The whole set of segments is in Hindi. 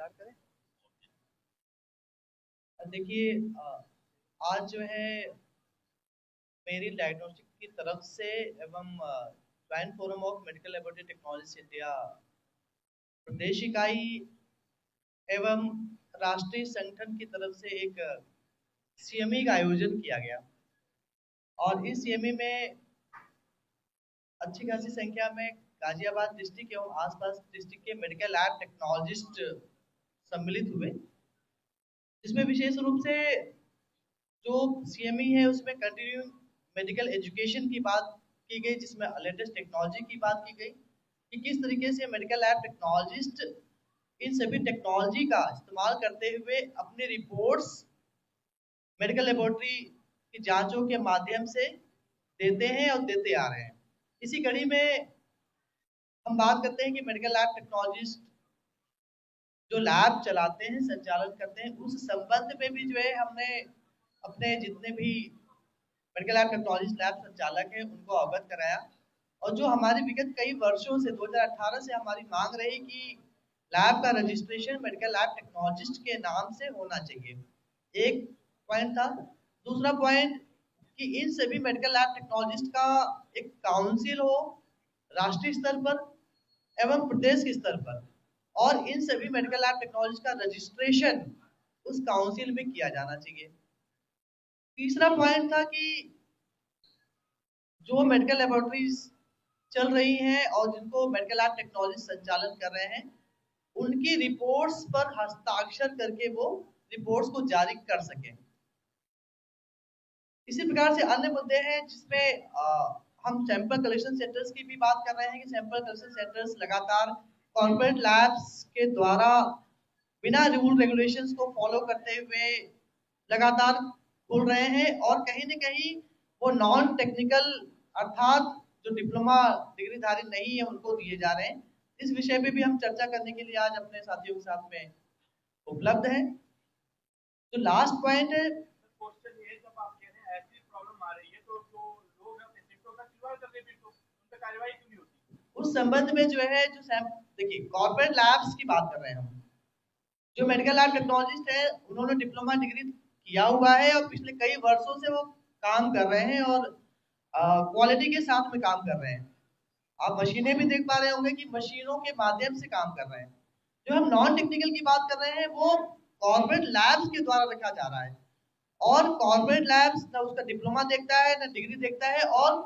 स्टार्ट करें। देखिए, आज जो है मेरी डायग्नोस्टिक की तरफ से एवं joint forum of medical laboratory technology India प्रदेश इकाई एवं राष्ट्रीय संगठन की तरफ से एक सीएमई का आयोजन किया गया और इस सीएमई में अच्छी खासी संख्या में गाजियाबाद डिस्ट्रिक्ट एवं आसपास डिस्ट्रिक्ट के मेडिकल लैब टेक्नोलॉजिस्ट सम्मिलित हुए, जिसमें विशेष रूप से जो सीएमई है उसमें कंटिन्यू मेडिकल एजुकेशन की बात की गई, जिसमें लेटेस्ट टेक्नोलॉजी की बात की गई कि किस तरीके से मेडिकल लैब टेक्नोलॉजिस्ट इन सभी टेक्नोलॉजी का इस्तेमाल करते हुए अपनी रिपोर्ट्स मेडिकल लेबोरेटरी की जांचों के माध्यम से देते हैं और देते आ रहे हैं। इसी कड़ी में हम बात करते हैं कि मेडिकल लैब टेक्नोलॉजिस्ट जो लैब चलाते हैं, संचालन करते हैं, उस संबंध में भी जो है हमने अपने जितने भी मेडिकल लैब टेक्नोलॉजिस्ट लैब संचालक हैं उनको अवगत कराया। और जो हमारी विगत कई वर्षों से 2018 से हमारी मांग रही कि लैब का रजिस्ट्रेशन मेडिकल लैब टेक्नोलॉजिस्ट के नाम से होना चाहिए, एक पॉइंट था। दूसरा पॉइंट कि इन सभी मेडिकल लैब टेक्नोलॉजिस्ट का एक काउंसिल हो राष्ट्रीय स्तर पर एवं प्रदेश के स्तर पर, और इन सभी मेडिकल लैब टेक्नोलॉजिस्ट का रजिस्ट्रेशन उस काउंसिल में किया जाना चाहिए। तीसरा पॉइंट था कि जो मेडिकल लेबोरेटरीज चल रही हैं और जिनको मेडिकल लैब टेक्नोलॉजी संचालन कर रहे हैं, उनकी रिपोर्ट्स पर हस्ताक्षर करके वो रिपोर्ट्स को जारी कर सकें। इसी प्रकार से अन्य मुद्दे हैं जिसमें हम सैंपल कलेक्शन सेंटर्स की भी बात कर रहे हैं कि सैंपल कलेक्शन सेंटर्स लगातार कॉर्पोरेट लैब्स के द्वारा बिना रूल रेगुलेशंस को फॉलो करते हुए लगातार खुल रहे हैं और कहीं न कहीं वो नॉन टेक्निकल अर्थात जो डिप्लोमा डिग्रीधारी नहीं है उनको दिए जा रहे हैं। इस विषय पे भी हम चर्चा करने के लिए आज अपने साथियों के साथ में उपलब्ध हैं। जो लास्ट पॉइंट है, उस संबंध में जो है देखिए कॉर्पोरेट लैब्स की बात कर रहे हैं हम। जो मेडिकल लैब टेक्नोलॉजिस्ट है उन्होंने डिप्लोमा डिग्री किया हुआ है और पिछले कई वर्षों से वो काम कर रहे हैं और क्वालिटी के साथ में काम कर रहे हैं। आप मशीनें भी देख पा रहे होंगे कि मशीनों के माध्यम से काम कर रहे हैं। जो हम नॉन टेक्निकल की बात कर रहे हैं वो कॉर्पोरेट लैब्स के द्वारा रखा जा रहा है और कॉर्पोरेट लैब्स ना उसका डिप्लोमा देखता है ना डिग्री देखता है और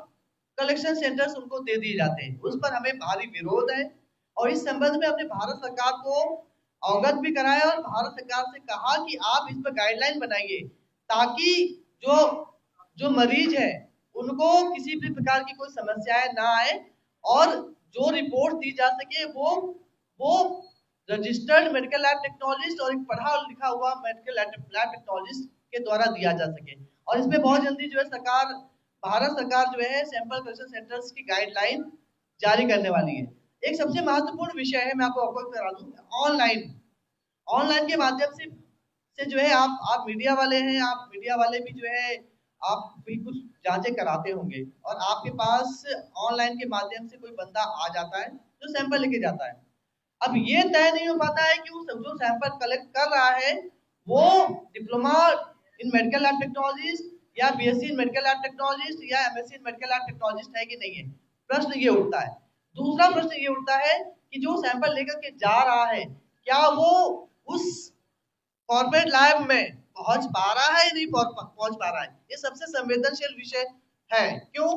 कलेक्शन सेंटर्स उनको दे दिए जाते हैं। उस पर हमें भारी विरोध है और इस संबंध में हमने भारत सरकार को अवगत भी कराया और भारत सरकार से कहा कि आप इस पर गाइडलाइन बनाइए ताकि जो जो मरीज है उनको किसी भी प्रकार की कोई समस्याएं ना आए और जो रिपोर्ट दी जा सके वो रजिस्टर्ड मेडिकल लैब टेक्नोलॉजिस्ट और एक पढ़ा लिखा हुआ मेडिकल लैब टेक्नोलॉजिस्ट के द्वारा दिया जा सके। और इसमें बहुत जल्दी जो है भारत सरकार जो है सैंपल कलेक्शन सेंटर्स की गाइडलाइन जारी करने वाली है। एक सबसे महत्वपूर्ण विषय है, मैं आपको अवगत करा दूं, ऑनलाइन के माध्यम से जो है आप मीडिया वाले हैं, आप मीडिया वाले भी जो है आप भी कुछ जांचें कराते होंगे और आपके पास ऑनलाइन के माध्यम से कोई बंदा आ जाता है जो सैंपल लेके जाता है। अब ये तय नहीं हो पाता है कि वो जो सैंपल कलेक्ट कर रहा है वो diploma in medical lab technologies या BSc in medical lab technologist या MSc in medical lab technologist है कि नहीं है। प्रश्न ये उठता है। दूसरा प्रश्न ये उठता है कि जो सैंपल लेकर के जा रहा है क्या वो उस कॉर्पोरेट लैब में पहुंच पा रहा है या नहीं पहुंच पा रहा है। ये सबसे संवेदनशील विषय है। क्यों?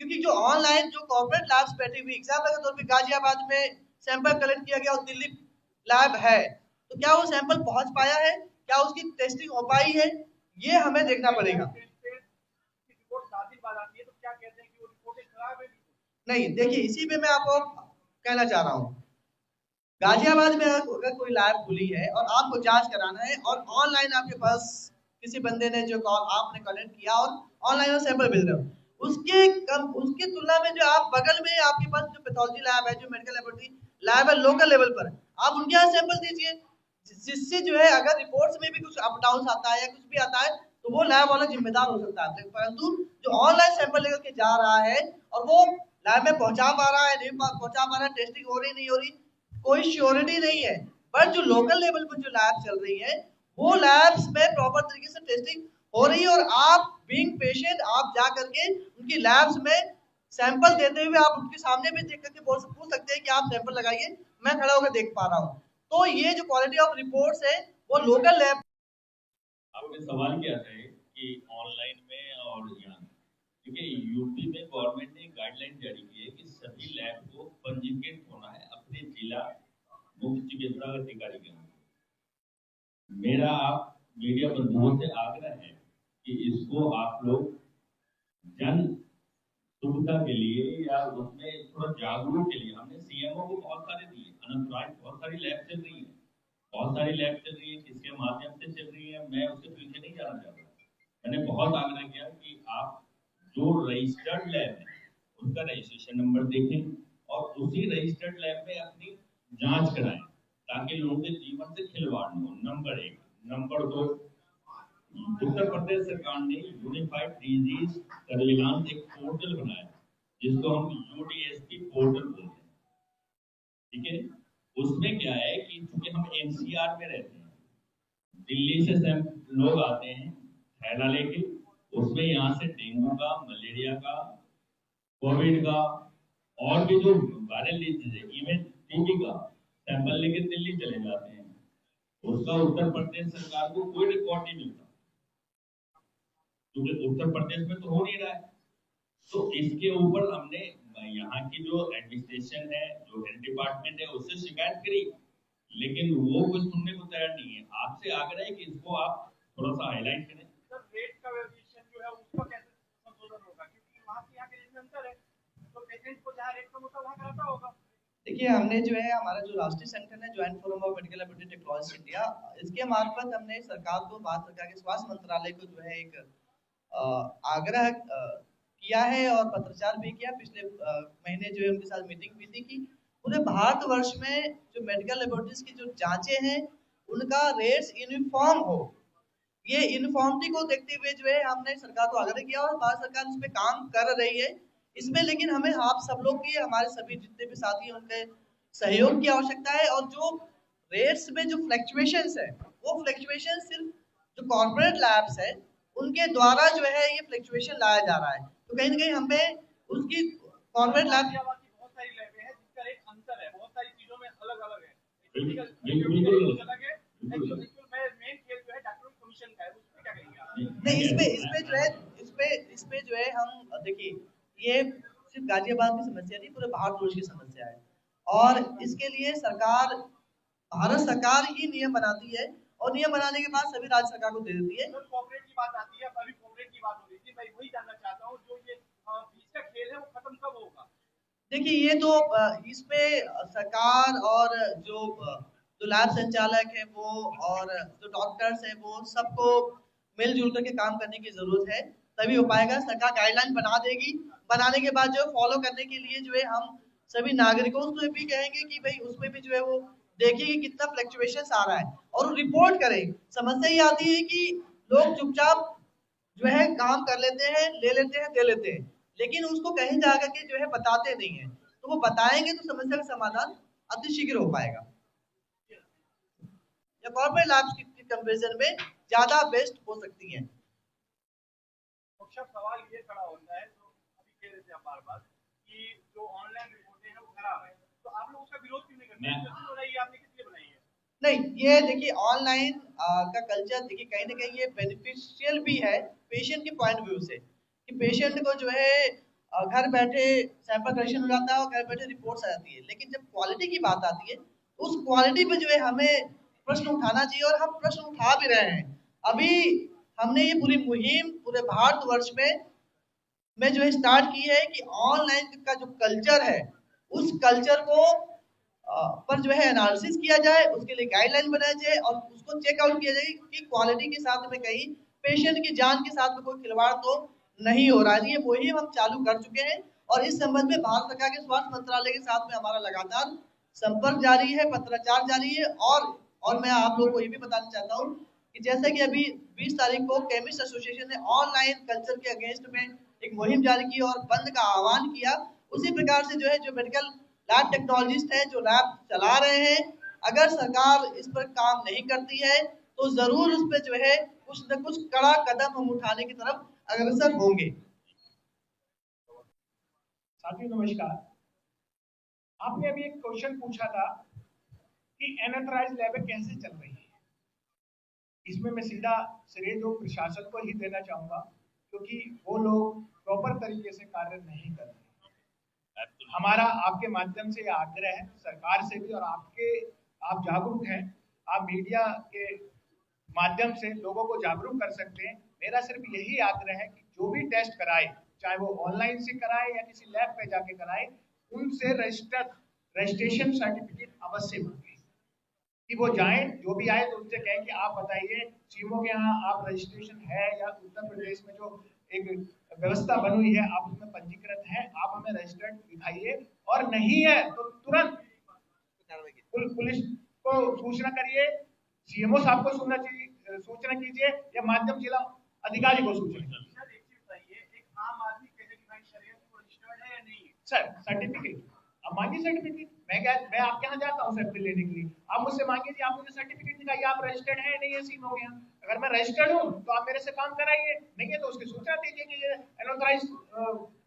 क्योंकि जो ऑनलाइन जो कॉर्पोरेट लैब्स बैठी हुई, एग्जाम्पल के तौर पे गाजियाबाद में सैंपल कलेक्ट किया गया और दिल्ली लैब है, तो क्या वो सैंपल पहुंच पाया है, क्या उसकी टेस्टिंग हो पाई है, ये हमें देखना पड़ेगा। नहीं, देखिए इसी पे मैं आपको कहना चाह रहा हूँ, गाजियाबाद में अगर कोई लैब खुली है और आपको जांच कराना है और ऑनलाइन आपके पास किसी बंदे ने जो आपने कनेक्ट किया और ऑनलाइन सैंपल भेज रहे हो, उसकी तुलना में जो आप बगल में आपके पास जो पैथोलॉजी लैब है, जो मेडिकल लेबोरेटरी लैब है लोकल लेवल पर, आप उनके यहाँ सैंपल दीजिए, जिससे जो है अगर रिपोर्ट्स में भी कुछ अप डाउन आता है या कुछ भी आता है तो वो लैब वाला जिम्मेदार हो सकता है। परंतु जो ऑनलाइन सैंपल लेकर के जा रहा है और वो लैब में पहुंचा पा रहा है नहीं पहुंचा पा रहा है, टेस्टिंग हो रही नहीं हो रही, कोई श्योरिटी नहीं है। बट जो लोकल लेवल पर जो लैब चल रही है वो लैब्स में प्रॉपर तरीके से टेस्टिंग हो रही है, और आप बीइंग पेशेंट आप जा करके उनकी लैब्स में सैंपल देते हुए आप उनके सामने भी देख करके पूछ सकते हैं कि आप सैंपल लगाइए, मैं खड़ा होकर देख पा रहा हूँ। तो ये जो क्वालिटी ऑफ रिपोर्ट्स है वो लोकल लैब। आपने सवाल किया था कि ऑनलाइन में और यहाँ, देखिए यूपी में गवर्नमेंट ने गाइडलाइन जारी की है कि सभी लैब को पंजीकृत होना है अपने जिला मुख्य चिकित्सा अधिकारी के नाम। मेरा आप मीडिया बंधुओं से आग्रह है कि इसको आप लोग जन सुविधा के लिए या उसमें थोड़ा जागरूक के लिए हमने सीएमओ को बहुत सारे दिए, अनंतनाग बहुत सारी लैब चल रही है, बहुत सारी लैब चल रही है, किसके माध्यम से चल रही है मैं उसके पीछे नहीं जाना चाहता। मैंने बहुत आग्रह किया कि आप जो रजिस्टर्ड लैब है उसका रजिस्ट्रेशन नंबर देखें और उसी रजिस्टर्ड लैब में अपनी जांच कराएं ताकि लोगों के जीवन से खिलवाड़ न हो। नंबर 1। नंबर 2, उत्तर प्रदेश सरकार ने यूनिफाइड डिजीज सर्विलांस एक पोर्टल बनाया जिसको हम यूडीएसपी पोर्टल बोलते हैं, ठीक है। उसमें क्या है कि चूंकि हम एनसीआर में रहते हैं, दिल्ली से लोग आते हैं थैला लेके, उसमें यहाँ से डेंगू का, मलेरिया का, कोविड का और भी जो वायरल डिजीज है, इवन टीबी का सैंपल लेके दिल्ली चले जाते हैं। उसका उत्तर प्रदेश सरकार को कोई रिकॉर्ड नहीं मिलता क्योंकि उत्तर प्रदेश में तो हो नहीं रहा है। तो इसके ऊपर हमने यहाँ की जो एडमिनिस्ट्रेशन है, जो हेल्थ डिपार्टमेंट है, उससे शिकायत करी, लेकिन वो कुछ सुनने को तैयार नहीं है। आपसे आग्रह है कि इसको आप थोड़ा सा हाईलाइट करें। सर रेट का वेरिएशन जो है उसका कैसे संशोधन होगा, क्योंकि वहाँ से यहाँ के रेट में अंतर है, तो पेशेंट को जहाँ रेट कम होता है वहाँ कराता होगा। देखिए हमने जो है हमारा जो राष्ट्रीय संगठन है joint forum of medical laboratory technology India, इसके मार्फत हमने सरकार को, भारत सरकार के स्वास्थ्य मंत्रालय को जो है एक आग्रह किया है और पत्रचार भी किया। पिछले महीने जो है उनके साथ मीटिंग भी थी कि पूरे भारतवर्ष में जो मेडिकल लेबोरेटरीज की जो जांचें हैं उनका रेट्स यूनिफॉर्म हो। ये यूनिफॉर्मिटी को देखते हुए जो है हमने सरकार को आग्रह किया और भारत सरकार उस पर काम कर रही है इसमें। लेकिन हमें आप सब लोग की, हमारे सभी जितने भी साथी हैं उनके सहयोग की आवश्यकता है। और जो रेट्स में जो फ्लक्चुएशंस है वो फ्लक्चुएशन सिर्फ जो कॉर्पोरेट लैब्स है उनके द्वारा जो है ये फ्लक्चुएशन लाया जा रहा है। तो कहीं ना कहीं हमें उसकी कॉर्पोरेट लैब बहुत सारी लैबें हैं जिसका एक अंतर है, बहुत सारी चीजों में अलग अलग है। नहीं, इसमें जो है हम देखिए ये सिर्फ गाजियाबाद की समस्या नहीं, पूरे भारतवर्ष की समस्या है। और इसके लिए सरकार, भारत सरकार ही नियम बनाती है और नियम बनाने के बाद सभी राज्य सरकार को दे देती है। कॉर्पोरेट की बात आती है, अभी कॉर्पोरेट की बात हो रही थी, मैं वही जानना चाहता हूँ जो ये बीच का खेल है वो खत्म कब होगा? देखिए ये तो इसमें सरकार और जो लैब संचालक है वो और जो डॉक्टर्स है वो सबको मिलजुल करके काम करने की जरूरत है, तभी हो पाएगा। सरकार गाइडलाइन बना देगी, बनाने के बाद जो फॉलो करने के लिए जो है हम सभी नागरिकों से भी कहेंगे कि भाई उसमें भी जो है वो देखिए कि कितना फ्लक्चुएशन आ रहा है और रिपोर्ट करें। समस्या ये आती है कि लोग चुपचाप जो है काम कर लेते हैं, ले लेते हैं, दे लेते हैं, लेकिन उसको कहीं जाकर के जो है बताते नहीं है। तो वो बताएंगे तो समस्या का समाधान अति शीघ्र हो पाएगा या कॉर्पोरेट लैब्स की कंपैरिजन में ज्यादा बेस्ट हो सकती है। सवाल ये खड़ा होता है जो अभी कह रहे थे आप बार-बार कि जो ऑनलाइन रिपोर्टें हैं वो खराब है, तो आप लोग उसका विरोध क्यों नहीं करते? क्यों बनाई है आपने, किस लिए बनाई है? नहीं, ये देखिए ऑनलाइन का कल्चर देखिए कहीं ना कहीं ये बेनिफिशियल भी है पेशेंट के पॉइंट व्यू से कि पेशेंट को जो है घर बैठे सैंपल कलेक्शन हो जाता है और घर बैठे रिपोर्ट्स आ जाती है। लेकिन जब क्वालिटी की बात आती है उस क्वालिटी पे जो है हमें प्रश्न उठाना चाहिए और हम प्रश्न उठा भी रहे हैं। अभी हमने ये पूरी मुहिम पूरे भारतवर्ष में जो है स्टार्ट की है कि ऑनलाइन का जो कल्चर है उस कल्चर को पर जो है एनालिसिस किया जाए, उसके लिए गाइडलाइन बनाया जाए और उसको चेकआउट किया जाए कि क्वालिटी के साथ में कहीं पेशेंट की जान के साथ में कोई खिलवाड़ तो नहीं हो रहा है। ये मुहिम हम चालू कर चुके हैं और इस संबंध में भारत सरकार के स्वास्थ्य मंत्रालय के साथ में हमारा लगातार संपर्क जारी है, पत्राचार जारी है। और मैं आप लोगों को ये भी बताना चाहता हूँ कि जैसे कि अभी 20 तारीख को केमिस्ट एसोसिएशन ने ऑनलाइन कल्चर के अगेंस्ट में एक मुहिम जारी की और बंद का आह्वान किया, उसी प्रकार से जो है जो मेडिकल लैब टेक्नोलॉजिस्ट हैं जो लैब चला रहे हैं अगर सरकार इस पर काम नहीं करती है तो जरूर उस पर जो है कुछ न कुछ कड़ा कदम हम उठाने की तरफ अग्रसर होंगे। साथियों नमस्कार। आपने अभी एक क्वेश्चन पूछा था कि अनऑथराइज्ड लैबें कैसे चल रही है। इसमें मैं सीधा श्रेय जो प्रशासन को ही देना चाहूंगा, क्योंकि वो लोग प्रॉपर तरीके से कार्य नहीं कर रहे। हमारा आपके माध्यम से आग्रह है सरकार से भी, और आप जागरूक हैं, आप मीडिया के माध्यम से लोगों को जागरूक कर सकते हैं। मेरा सिर्फ यही आग्रह है कि जो भी टेस्ट कराए, चाहे वो ऑनलाइन से कराए या किसी लैब पे जाके कराए, उनसे रजिस्ट्रेशन सर्टिफिकेट अवश्य मांगे कि वो जाएं, जो भी आए तो उनसे कहें कि आप बताइए सीएमओ के यहाँ आप रजिस्ट्रेशन है या उत्तर प्रदेश में जो एक व्यवस्था बनी हुई है आप उसमें पंजीकृत हैं, आप हमें रजिस्टर्ड दिखाइए, और नहीं है तो तुरंत पुलिस को सूचना करिए, सीएमओ साहब को सूचना कीजिए या माध्यम जिला अधिकारी को सूचना कीजिए। सर सर्टिफिकेट अब मांगिए, सर्टिफिकेट मैं आपके यहाँ जाता हूँ सैंपल लेने के लिए, आप मुझसे मांगिए कि आप मुझे सर्टिफिकेट दिखाइए, आप रजिस्टर्ड है नहीं है सीएमओ के यहाँ। अगर मैं रजिस्टर्ड हूँ तो आप मेरे से काम कराइए, नहीं है तो उसकी सूचना दीजिए कि ये अनऑथराइज्ड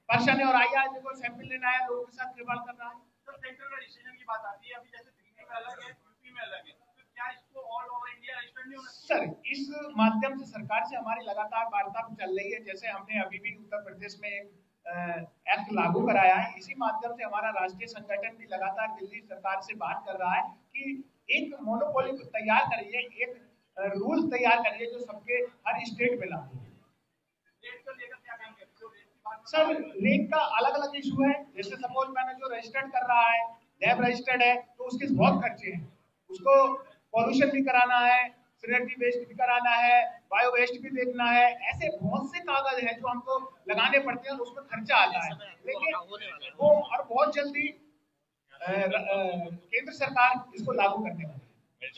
पर्सन है और आया देखो सैंपल लेना आया, लोगों के साथ खिलवाड़ कर रहा है। तो सेंट्रल रजिस्ट्रेशन की बात आती है, अभी जैसे दिल्ली में अलग है, यूपी में अलग है, तो क्या इसको ऑल ओवर इंडिया रजिस्टर्ड नहीं होना? सर इस माध्यम से सरकार से हमारी लगातार वार्ता चल रही है। जैसे हमने अभी भी उत्तर प्रदेश में एक एक्ट लागू कराया है, इसी माध्यम से हमारा राष्ट्रीय संगठन भी लगातार दिल्ली सरकार से बात कर रहा है कि एक मोनोपोली तैयार करिए, एक रूल तैयार करिए जो सबके हर स्टेट में लागू हो। सर रेट का अलग अलग इशू है, जैसे सपोज मैंने जो रजिस्टर्ड कर रहा है, लैब रजिस्टर्ड है, तो उसके बहुत खर्चे हैं, उसको पॉल्यूशन भी कराना है, सैनिटरी वेस्ट भी कराना है, बायो वेस्ट भी देखना है, ऐसे बहुत से कागज हैं जो हमको लगाने पड़ते हैं और उसमें खर्चा आता है। लेकिन वो और बहुत जल्दी केंद्र सरकार इसको लागू करने वाली है।